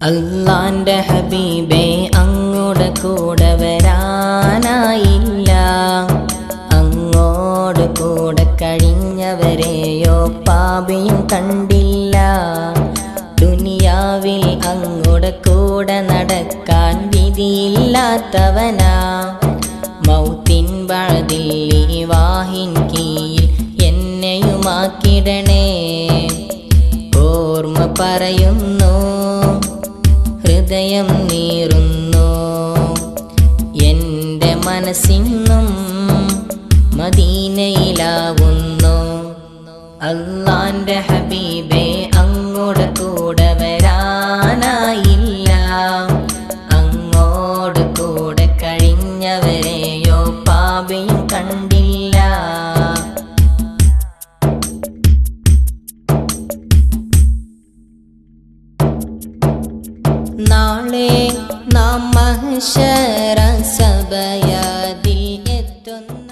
അല്ലാന്റെ ഹബീബേ അങ്ങോട് കൂടെ വരാനായില്ല. അങ്ങോട് കൂടെ കഴിഞ്ഞവരെയോ പാപിയും കണ്ടില്ല. ദുനിയാവിൽ അങ്ങോട് കൂടെ നടക്കാൻ വിധിയില്ലാത്തവനാ. മൗത്തിൻ ബഅദിൽ ഈ വാഹിൻ കീഴിൽ എന്നെയുമാക്കിടണേ. ഓർമ്മ പറയുന്നു, ഹൃദയം നീറുന്നു, എൻ്റെ മനസ്സിന്നും മദീനയിലാവുന്നു. അല്ലാന്റെ ഹബീബേ അങ്ങോട് കൂടെ വരാനായില്ല. അങ്ങോട് കൂടെ കഴിഞ്ഞവരെയോ പാപിയും കണ്ടില്ല. നാളെ നാം മഹ്ശർ